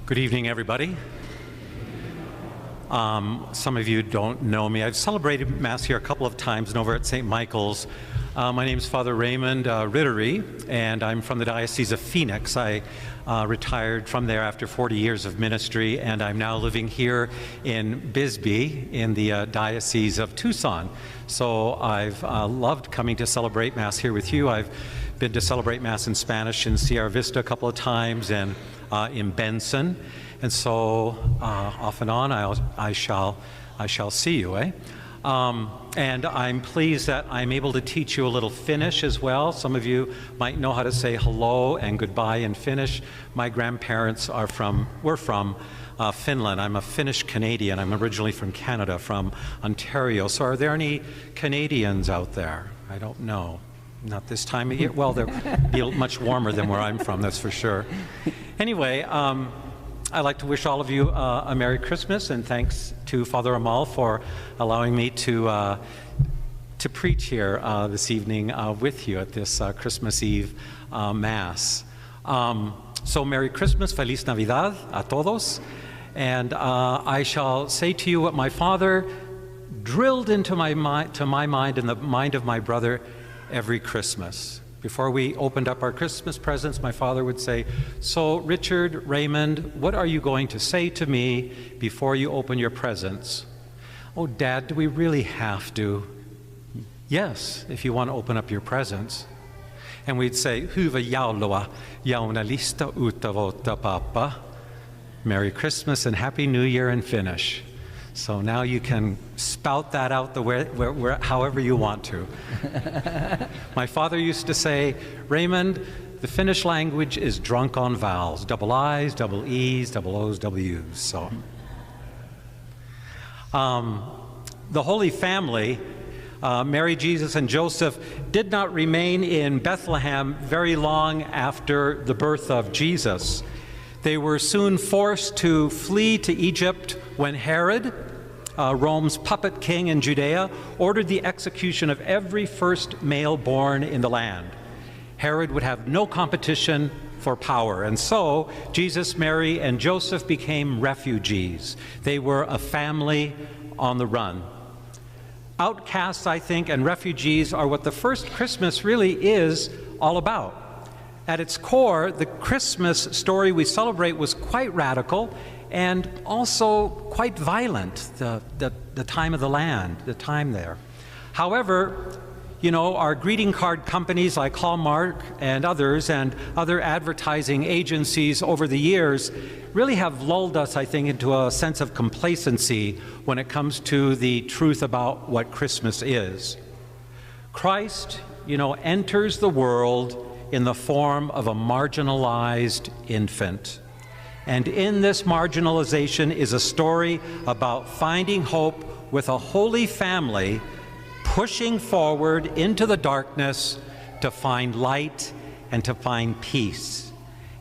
Good evening, everybody. Some of you don't know me. I've celebrated Mass here a couple of times and over at St. Michael's. My name is Father Raymond Rittery, and I'm from the Diocese of Phoenix. I retired from there after 40 years of ministry, and I'm now living here in Bisbee in the Diocese of Tucson. So I've loved coming to celebrate Mass here with you. I've been to celebrate Mass in Spanish in Sierra Vista a couple of times and in Benson. And so off and on I shall see you, and I'm pleased that I'm able to teach you a little Finnish as well. Some of you might know how to say hello and goodbye in Finnish. My grandparents were from Finland. I'm a Finnish Canadian. I'm originally from Canada, from Ontario. So are there any Canadians out there? I don't know. Not this time of year. Well, they'll be much warmer than where I'm from, that's for sure. Anyway, I'd like to wish all of you a Merry Christmas, and thanks to Father Amal for allowing me to preach here this evening with you at this Christmas Eve Mass. So Merry Christmas, Feliz Navidad a todos, and I shall say to you what my father drilled into my mind and the mind of my brother every Christmas. Before we opened up our Christmas presents, my father would say, "So, Richard, Raymond, what are you going to say to me before you open your presents?" "Oh, Dad, do we really have to?" "Yes, if you want to open up your presents." And we'd say, "Hyvä joulua, joulunalista uutta vuotta, Papa." Merry Christmas and Happy New Year in Finnish. So now you can spout that out however you want to. My father used to say, "Raymond, the Finnish language is drunk on vowels, double I's, double E's, double O's, double U's." So, the Holy Family, Mary, Jesus, and Joseph, did not remain in Bethlehem very long after the birth of Jesus. They were soon forced to flee to Egypt when Herod, Rome's puppet king in Judea, ordered the execution of every first male born in the land. Herod would have no competition for power, and so Jesus, Mary, and Joseph became refugees. They were a family on the run. Outcasts, I think, and refugees are what the first Christmas really is all about. At its core, the Christmas story we celebrate was quite radical and also quite violent, the time of the land, the time there. However, you know, our greeting card companies like Hallmark and other advertising agencies over the years really have lulled us, I think, into a sense of complacency when it comes to the truth about what Christmas is. Christ, you know, enters the world in the form of a marginalized infant. And in this marginalization is a story about finding hope with a holy family pushing forward into the darkness to find light and to find peace.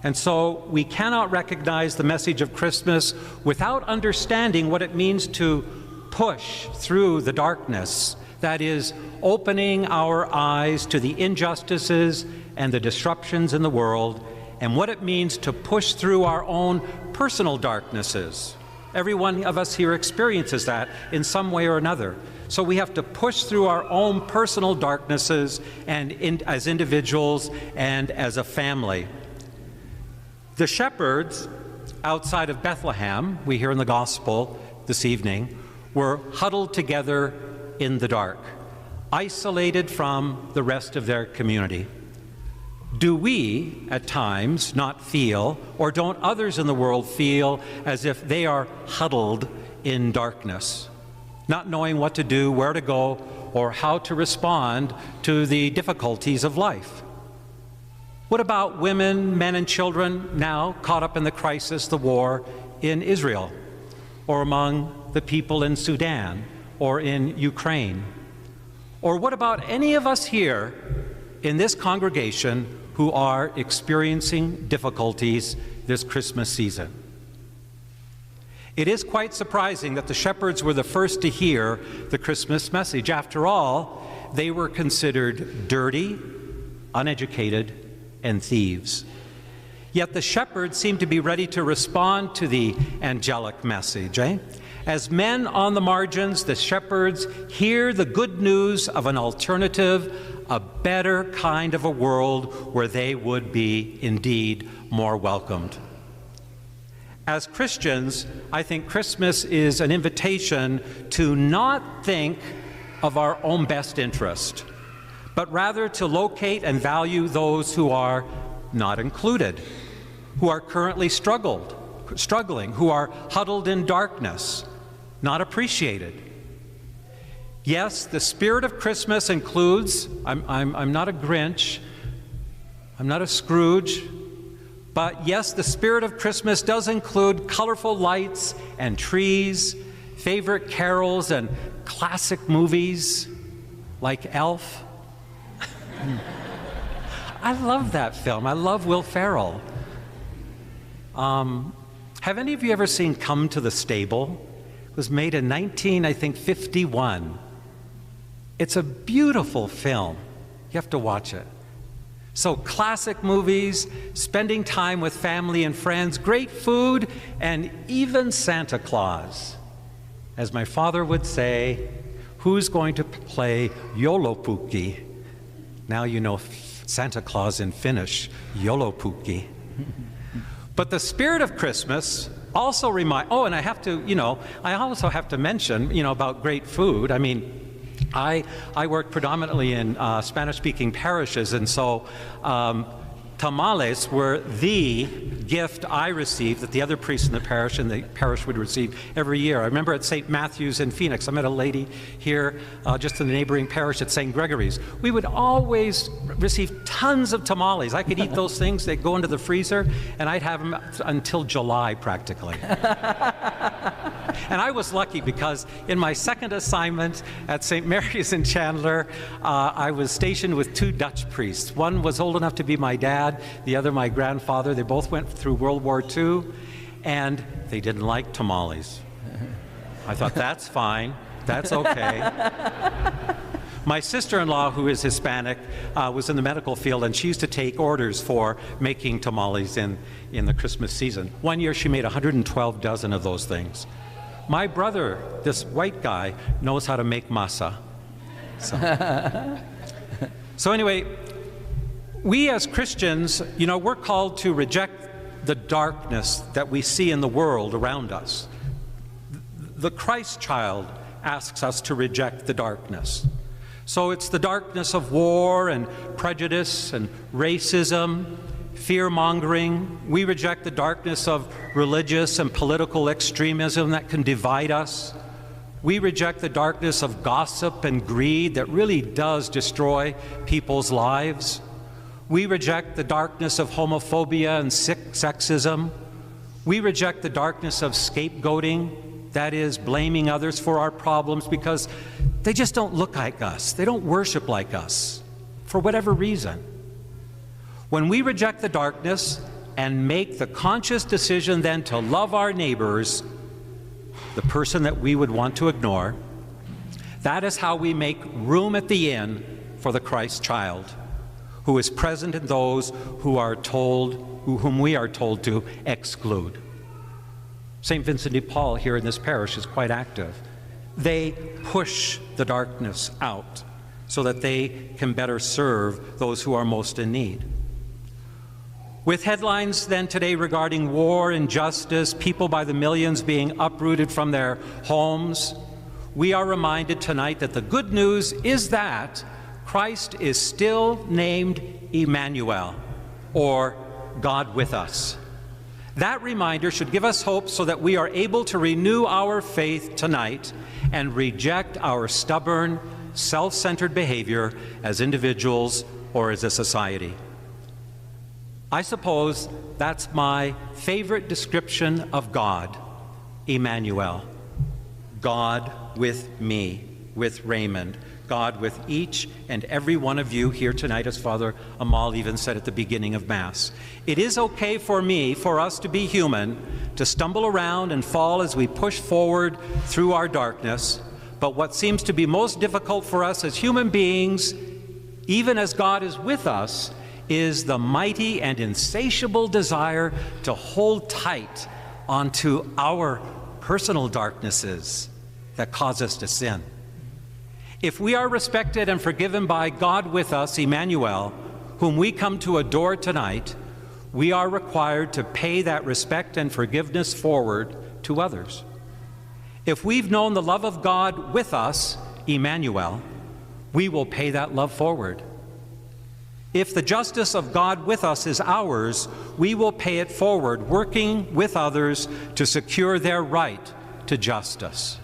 And so we cannot recognize the message of Christmas without understanding what it means to push through the darkness. That is, opening our eyes to the injustices and the disruptions in the world, and what it means to push through our own personal darknesses. Every one of us here experiences that in some way or another. So we have to push through our own personal darknesses and as individuals and as a family. The shepherds outside of Bethlehem, we hear in the gospel this evening, were huddled together in the dark, isolated from the rest of their community. Do we, at times, not feel, or don't others in the world feel, as if they are huddled in darkness, not knowing what to do, where to go, or how to respond to the difficulties of life? What about women, men, and children now caught up in the crisis, the war in Israel, or among the people in Sudan, or in Ukraine? Or what about any of us here in this congregation who are experiencing difficulties this Christmas season? It is quite surprising that the shepherds were the first to hear the Christmas message. After all, they were considered dirty, uneducated, and thieves. Yet the shepherds seem to be ready to respond to the angelic message, As men on the margins, the shepherds hear the good news of an alternative, a better kind of a world where they would be indeed more welcomed. As Christians, I think Christmas is an invitation to not think of our own best interest, but rather to locate and value those who are not included, who are currently struggling, who are huddled in darkness, not appreciated. Yes, the spirit of Christmas includes, I'm not a Grinch, I'm not a Scrooge, but yes, the spirit of Christmas does include colorful lights and trees, favorite carols and classic movies like Elf. I love that film. I love Will Ferrell. Have any of you ever seen Come to the Stable? It was made in 1951. It's a beautiful film. You have to watch it. So classic movies, spending time with family and friends, great food, and even Santa Claus. As my father would say, who's going to play Joulupukki? Now you know Santa Claus in Finnish, Joulupukki. But the spirit of Christmas also and I also have to mention, about great food. I mean, I work predominantly in Spanish-speaking parishes, and so tamales were the gift I received that the other priests in the parish would receive every year. I remember at St. Matthew's in Phoenix, I met a lady here just in the neighboring parish at St. Gregory's. We would always receive tons of tamales. I could eat those things. They'd go into the freezer, and I'd have them until July practically. And I was lucky because in my second assignment at St. Mary's in Chandler, I was stationed with two Dutch priests. One was old enough to be my dad, the other my grandfather. They both went through World War II, and they didn't like tamales. I thought, that's fine, that's okay. My sister-in-law, who is Hispanic, was in the medical field, and she used to take orders for making tamales in the Christmas season. One year she made 112 dozen of those things. My brother, this white guy, knows how to make masa. So anyway, we as Christians, we're called to reject the darkness that we see in the world around us. The Christ child asks us to reject the darkness. So it's the darkness of war and prejudice and racism, fear-mongering. We reject the darkness of religious and political extremism that can divide us. We reject the darkness of gossip and greed that really does destroy people's lives. We reject the darkness of homophobia and sexism. We reject the darkness of scapegoating, that is, blaming others for our problems because they just don't look like us. They don't worship like us, for whatever reason. When we reject the darkness and make the conscious decision then to love our neighbors, the person that we would want to ignore, that is how we make room at the inn for the Christ child, who is present in those whom we are told to exclude. St. Vincent de Paul here in this parish is quite active. They push the darkness out so that they can better serve those who are most in need. With headlines then today regarding war, injustice, people by the millions being uprooted from their homes, we are reminded tonight that the good news is that Christ is still named Emmanuel, or God with us. That reminder should give us hope so that we are able to renew our faith tonight and reject our stubborn, self-centered behavior as individuals or as a society. I suppose that's my favorite description of God, Emmanuel. God with me, with Raymond, God with each and every one of you here tonight, as Father Amal even said at the beginning of Mass. It is okay for us to be human, to stumble around and fall as we push forward through our darkness, but what seems to be most difficult for us as human beings, even as God is with us, is the mighty and insatiable desire to hold tight onto our personal darknesses that cause us to sin. If we are respected and forgiven by God with us, Emmanuel, whom we come to adore tonight, we are required to pay that respect and forgiveness forward to others. If we've known the love of God with us, Emmanuel, we will pay that love forward. If the justice of God with us is ours, we will pay it forward, working with others to secure their right to justice.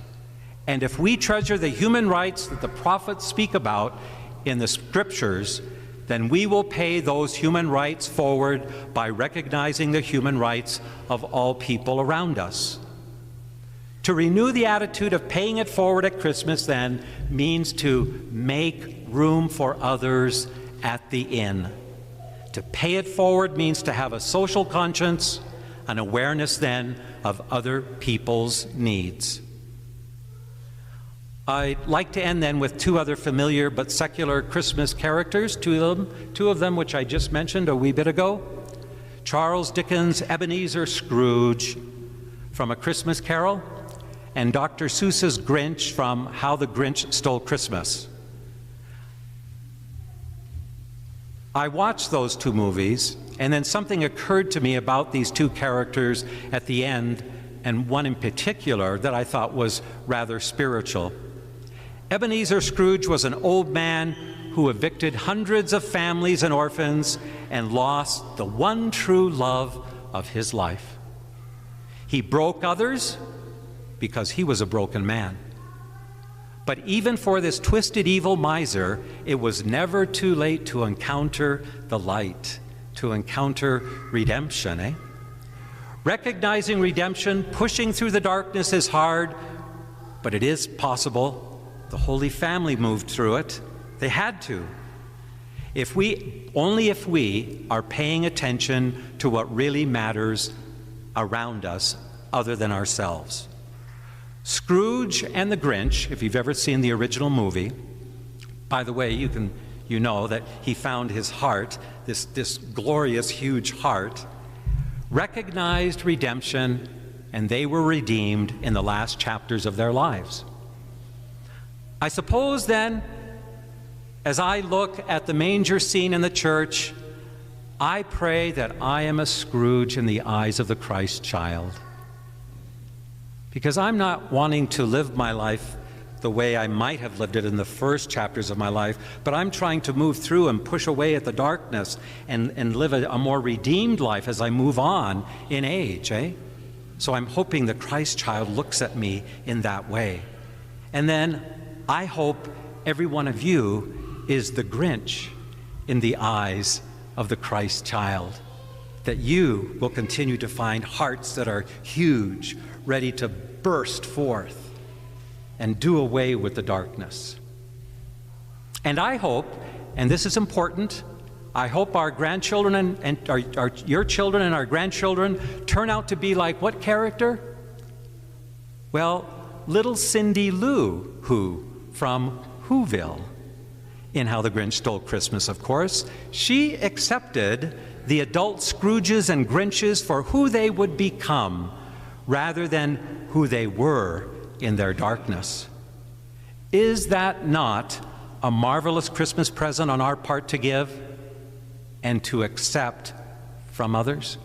And if we treasure the human rights that the prophets speak about in the scriptures, then we will pay those human rights forward by recognizing the human rights of all people around us. To renew the attitude of paying it forward at Christmas, then, means to make room for others at the inn. To pay it forward means to have a social conscience, an awareness, then, of other people's needs. I'd like to end then with two other familiar but secular Christmas characters, two of them which I just mentioned a wee bit ago. Charles Dickens' Ebenezer Scrooge from A Christmas Carol, and Dr. Seuss's Grinch from How the Grinch Stole Christmas. I watched those two movies, and then something occurred to me about these two characters at the end, and one in particular that I thought was rather spiritual. Ebenezer Scrooge was an old man who evicted hundreds of families and orphans and lost the one true love of his life. He broke others because he was a broken man. But even for this twisted evil miser, it was never too late to encounter the light, to encounter redemption, Recognizing redemption, pushing through the darkness is hard, but it is possible. The Holy Family moved through it. They had to. Only if we are paying attention to what really matters around us other than ourselves. Scrooge and the Grinch, if you've ever seen the original movie, by the way, you know that he found his heart, this glorious, huge heart, recognized redemption, and they were redeemed in the last chapters of their lives. I suppose then, as I look at the manger scene in the church, I pray that I am a Scrooge in the eyes of the Christ child. Because I'm not wanting to live my life the way I might have lived it in the first chapters of my life, but I'm trying to move through and push away at the darkness and live a more redeemed life as I move on in age, So I'm hoping the Christ child looks at me in that way. And then I hope every one of you is the Grinch in the eyes of the Christ child, that you will continue to find hearts that are huge, ready to burst forth and do away with the darkness. And I hope, and this is important, I hope our grandchildren and your children and our grandchildren turn out to be like what character? Well, little Cindy Lou Who from Whoville in How the Grinch Stole Christmas, of course. She accepted the adult Scrooges and Grinches for who they would become rather than who they were in their darkness. Is that not a marvelous Christmas present on our part to give and to accept from others?